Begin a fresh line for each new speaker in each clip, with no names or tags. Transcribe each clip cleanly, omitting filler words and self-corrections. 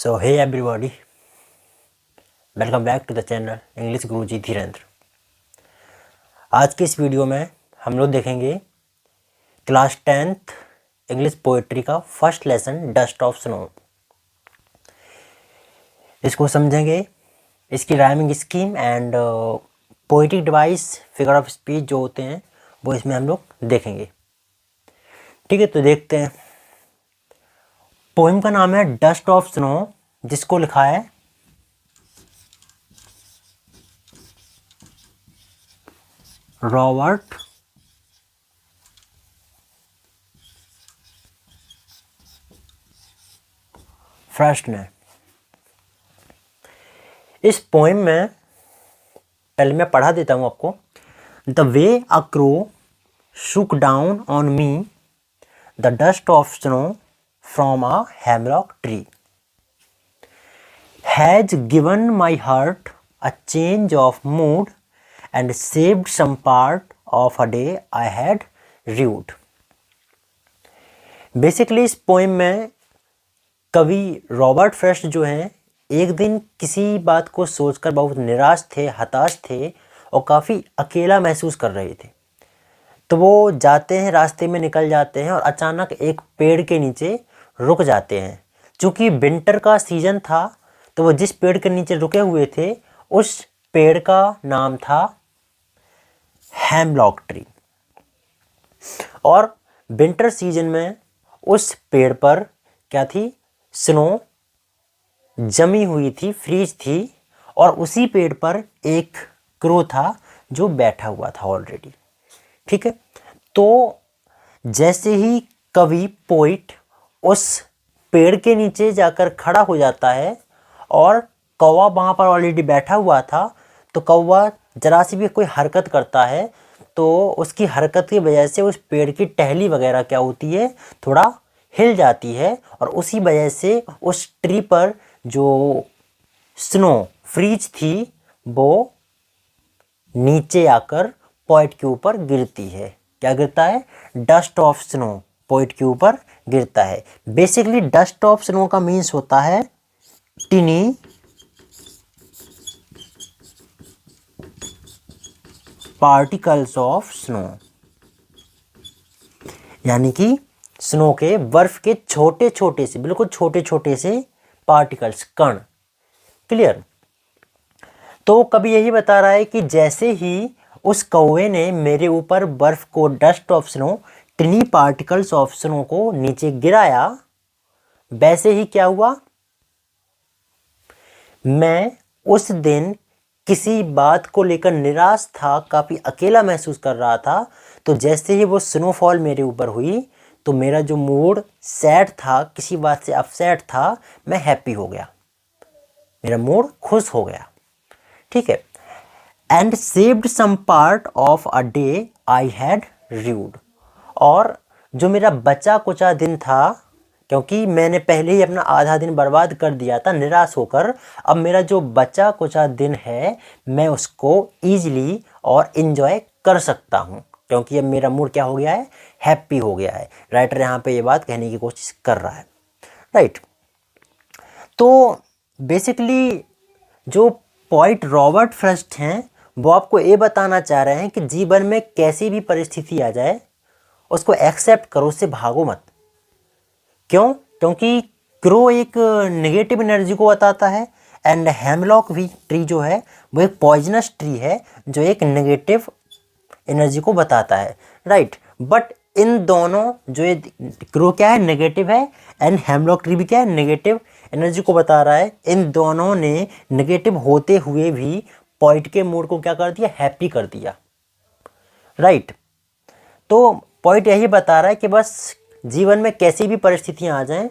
So hey everybody, welcome back to the channel English Guruji Dhirendra. आज के इस वीडियो में हम लोग देखेंगे क्लास 10th इंग्लिश पोइट्री का first lesson dust of snow. इसको समझेंगे, इसकी rhyming scheme and poetic device, figure of speech जो होते हैं वो इसमें हम लोग देखेंगे। ठीक है, तो देखते हैं। पोइम का नाम है डस्ट ऑफ स्नो, जिसको लिखा है रॉबर्ट फ्रॉस्ट ने। इस पोइम में पहले मैं पढ़ा देता हूं आपको। The way a crow shook down on me the dust of snow from a hemlock tree has given my heart a change of mood and saved some part of a day I had rued। Basically इस poem में कवि Robert Frost जो हैं एक दिन किसी बात को सोचकर बहुत निराश थे, हताश थे और काफ़ी अकेला महसूस कर रहे थे। तो वो जाते हैं, रास्ते में निकल जाते हैं और अचानक एक पेड़ के नीचे रुक जाते हैं। चूँकि विंटर का सीज़न था तो वो जिस पेड़ के नीचे रुके हुए थे उस पेड़ का नाम था हेमलॉक ट्री। और विंटर सीजन में उस पेड़ पर क्या थी? स्नो जमी हुई थी, फ्रीज थी। और उसी पेड़ पर एक क्रो था जो बैठा हुआ था ऑलरेडी। ठीक है, तो जैसे ही कवि पोइट उस पेड़ के नीचे जाकर खड़ा हो जाता है और कौवा वहाँ पर ऑलरेडी बैठा हुआ था, तो कौवा जरा सी भी कोई हरकत करता है तो उसकी हरकत की वजह से उस पेड़ की टहनी वगैरह क्या होती है, थोड़ा हिल जाती है। और उसी वजह से उस ट्री पर जो स्नो फ्रीज थी वो नीचे आकर पॉइंट के ऊपर गिरती है। क्या गिरता है? डस्ट ऑफ स्नो पॉइंट के ऊपर गिरता है। बेसिकली डस्ट ऑफ स्नो का मीन्स होता है टिनी पार्टिकल्स ऑफ स्नो, यानी कि स्नो के, बर्फ के छोटे छोटे से, बिल्कुल छोटे छोटे से पार्टिकल्स, कण। क्लियर? तो कभी यही बता रहा है कि जैसे ही उस कौवे ने मेरे ऊपर बर्फ को, dust of snow, टिनी particles of snow को नीचे गिराया, वैसे ही क्या हुआ, मैं उस दिन किसी बात को लेकर निराश था, काफ़ी अकेला महसूस कर रहा था। तो जैसे ही वो स्नोफॉल मेरे ऊपर हुई तो मेरा जो मूड सैड था, किसी बात से अपसेट था, मैं हैप्पी हो गया, मेरा मूड खुश हो गया। ठीक है। And saved some part of a day I had rued. और जो मेरा बचा कुचा दिन था, क्योंकि मैंने पहले ही अपना आधा दिन बर्बाद कर दिया था निराश होकर, अब मेरा जो बचा कुचा दिन है मैं उसको ईजिली और इन्जॉय कर सकता हूँ, क्योंकि अब मेरा मूड क्या हो गया है? हैप्पी हो गया है। राइटर यहाँ पे ये बात कहने की कोशिश कर रहा है। राइट। तो बेसिकली जो पोइट रॉबर्ट फ्रॉस्ट हैं वो आपको ये बताना चाह रहे हैं कि जीवन में कैसी भी परिस्थिति आ जाए उसको एक्सेप्ट करो, उससे भागो मत। क्यों? क्योंकि क्रो एक नेगेटिव एनर्जी को बताता है एंड हेमलॉक भी ट्री जो है वो एक पॉइजनस ट्री है जो एक नेगेटिव एनर्जी को बताता है। राइट। बट इन दोनों, जो ये क्रो क्या है? नेगेटिव है, एंड हेमलॉक ट्री भी क्या है? नेगेटिव एनर्जी को बता रहा है। इन दोनों ने नेगेटिव होते हुए भी पॉइंट के मूड को क्या कर दिया? हैप्पी कर दिया। राइट। तो पॉइंट यही बता रहा है कि बस जीवन में कैसी भी परिस्थितियां आ जाएं,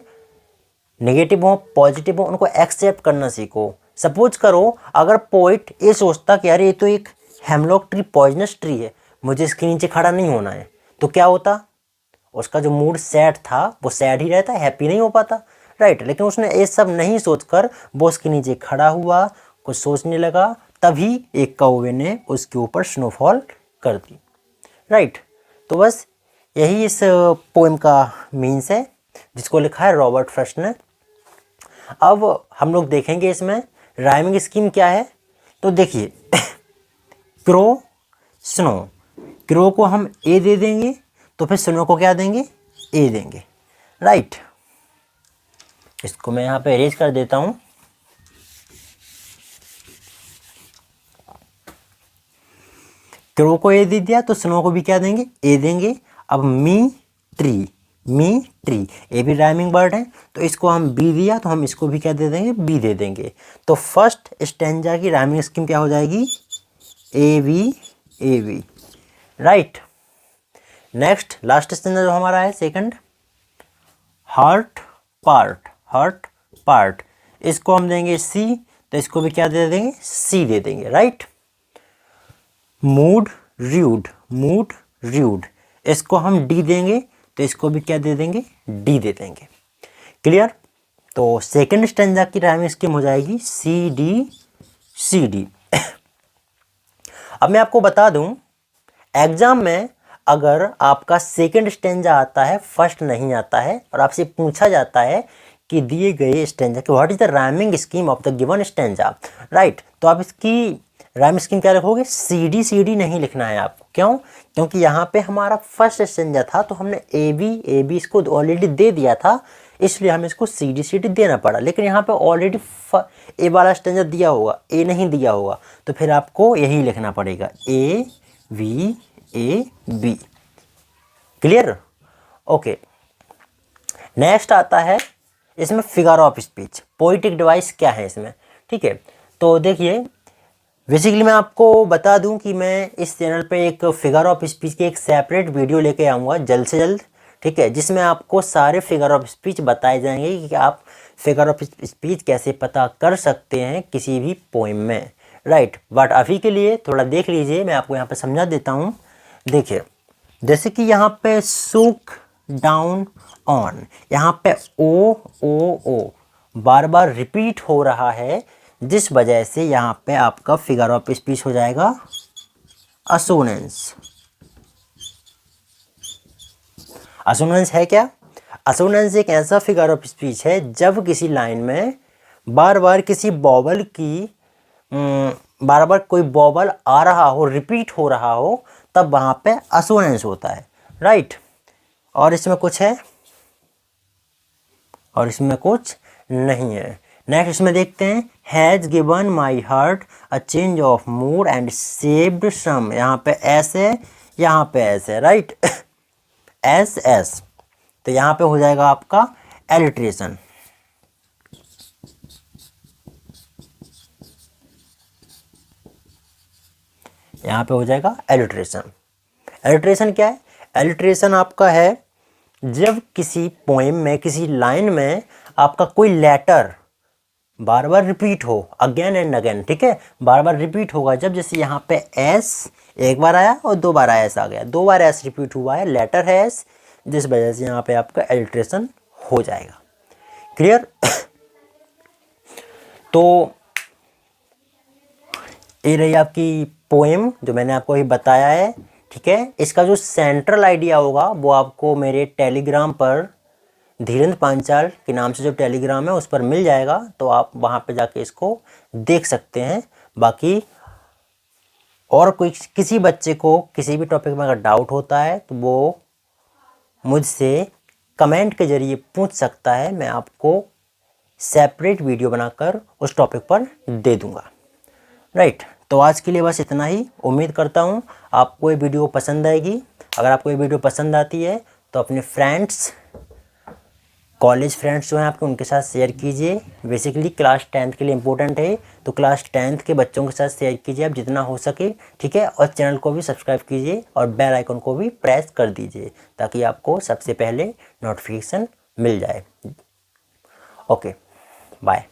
नेगेटिव हो पॉजिटिव हो, उनको एक्सेप्ट करना सीखो। सपोज करो अगर पोइट ये सोचता कि यार ये तो एक हेमलॉक ट्री पॉइजनस ट्री है, मुझे इसके नीचे खड़ा नहीं होना है, तो क्या होता? उसका जो मूड सैड था वो सैड ही रहता, हैप्पी नहीं हो पाता। राइट। लेकिन उसने ये सब नहीं सोचकर वो उसके नीचे खड़ा हुआ, कुछ सोचने लगा, तभी एक कौवे ने उसके ऊपर स्नोफॉल कर दी। राइट। तो बस यही इस पोएम का मीन्स है जिसको लिखा है रॉबर्ट फ्रॉस्ट ने। अब हम लोग देखेंगे इसमें राइमिंग स्कीम क्या है। तो देखिए क्रो स्नो, क्रो को हम ए दे देंगे तो फिर स्नो को क्या देंगे, ए देंगे, राइट। इसको मैं यहाँ पे अरेंज कर देता हूँ। क्रो को ए दे दिया तो स्नो को भी क्या देंगे, ए देंगे। अब मी ट्री, मी ट्री, ए भी राइमिंग वर्ड है तो इसको हम बी दिया तो हम इसको भी क्या दे देंगे, बी दे देंगे। तो फर्स्ट स्टैंजा की राइमिंग स्कीम क्या हो जाएगी, A B, right. Next last stanza जो हमारा है सेकंड, हार्ट पार्ट, इसको हम देंगे सी तो इसको भी क्या दे देंगे, सी दे देंगे, राइट। मूड र्यूड, इसको हम डी देंगे तो इसको भी क्या दे देंगे, डी दे देंगे, क्लियर। तो सेकंड स्टैंजा की राइमिंग स्कीम हो जाएगी सी डी। अब मैं आपको बता दूं, एग्जाम में अगर आपका सेकंड स्टैंजा आता है, फर्स्ट नहीं आता है, और आपसे पूछा जाता है कि दिए गए स्टैंजा कि what is the rhyming scheme of the given stanza, right, तो आप इसकी राइमिंग स्कीम क्या लिखोगे, सी डी नहीं लिखना है आपको। क्यों, क्योंकि यहाँ पे हमारा फर्स्ट स्टैंजा था तो हमने ए बी इसको ऑलरेडी दे दिया था, इसलिए हमें इसको सी डी देना पड़ा। लेकिन यहाँ पे ऑलरेडी ए वाला स्टैंजा दिया होगा, ए नहीं दिया होगा, तो फिर आपको यही लिखना पड़ेगा, A B, clear, okay. Next आता है इसमें figure of speech, poetic device क्या है इसमें, ठीक है। तो देखिए बेसिकली मैं आपको बता दूं कि मैं इस चैनल पे एक फिगर ऑफ स्पीच की एक सेपरेट वीडियो लेके आऊँगा जल्द से जल्द, ठीक है, जिसमें आपको सारे फिगर ऑफ स्पीच बताए जाएंगे कि आप फिगर ऑफ स्पीच कैसे पता कर सकते हैं किसी भी पोइम में, राइट। बट अभी के लिए थोड़ा देख लीजिए, मैं आपको यहाँ पे समझा देता हूँ। देखिए जैसे कि यहाँ पे सुक डाउन ऑन, यहाँ पे ओ बार बार रिपीट हो रहा है, जिस वजह से यहाँ पे आपका फिगर ऑफ स्पीच हो जाएगा असोनेंस। असोनेंस है क्या, असोनेंस एक ऐसा फिगर ऑफ स्पीच है जब किसी लाइन में बार बार किसी बॉबल की बार बार कोई बॉबल आ रहा हो, रिपीट हो रहा हो, तब वहाँ पे असोनेंस होता है, राइट। और इसमें कुछ है और इसमें कुछ नहीं है। नेक्स्ट इसमें देखते हैं, has given my heart a change of mood and saved some, यहाँ पे एस है, यहाँ पे एस है, राइट, एस, तो यहाँ पे हो जाएगा आपका एलिट्रेशन। यहाँ पे हो जाएगा एलिट्रेशन। एलिट्रेशन क्या है, एलिट्रेशन आपका है जब किसी पोएम में, किसी लाइन में आपका कोई लेटर बार बार रिपीट हो, अगेन एंड अगेन, ठीक है, बार बार रिपीट होगा। जब जैसे यहाँ पे एस एक बार आया और दो बार एस आ गया, दो बार एस रिपीट हुआ है, लेटर है एस, जिस वजह से यहाँ पे आपका एलिट्रेशन हो जाएगा, क्लियर। तो ये रही आपकी पोएम जो मैंने आपको अभी बताया है, ठीक है। इसका जो सेंट्रल आइडिया होगा वो आपको मेरे टेलीग्राम पर धीरेन्द्र पांचाल के नाम से जो टेलीग्राम है उस पर मिल जाएगा, तो आप वहाँ पे जाके इसको देख सकते हैं। बाकी और कोई किसी बच्चे को किसी भी टॉपिक में अगर डाउट होता है तो वो मुझसे कमेंट के ज़रिए पूछ सकता है, मैं आपको सेपरेट वीडियो बनाकर उस टॉपिक पर दे दूँगा, राइट। तो आज के लिए बस इतना ही। उम्मीद करता हूँ आपको ये वीडियो पसंद आएगी। अगर आपको ये वीडियो पसंद आती है तो अपने फ्रेंड्स, कॉलेज फ्रेंड्स जो हैं आपके, उनके साथ शेयर कीजिए। बेसिकली क्लास 10th के लिए इम्पोर्टेंट है, तो क्लास 10th के बच्चों के साथ शेयर कीजिए आप जितना हो सके, ठीक है। और चैनल को भी सब्सक्राइब कीजिए और बेल आइकन को भी प्रेस कर दीजिए ताकि आपको सबसे पहले नोटिफिकेशन मिल जाए। Okay, bye.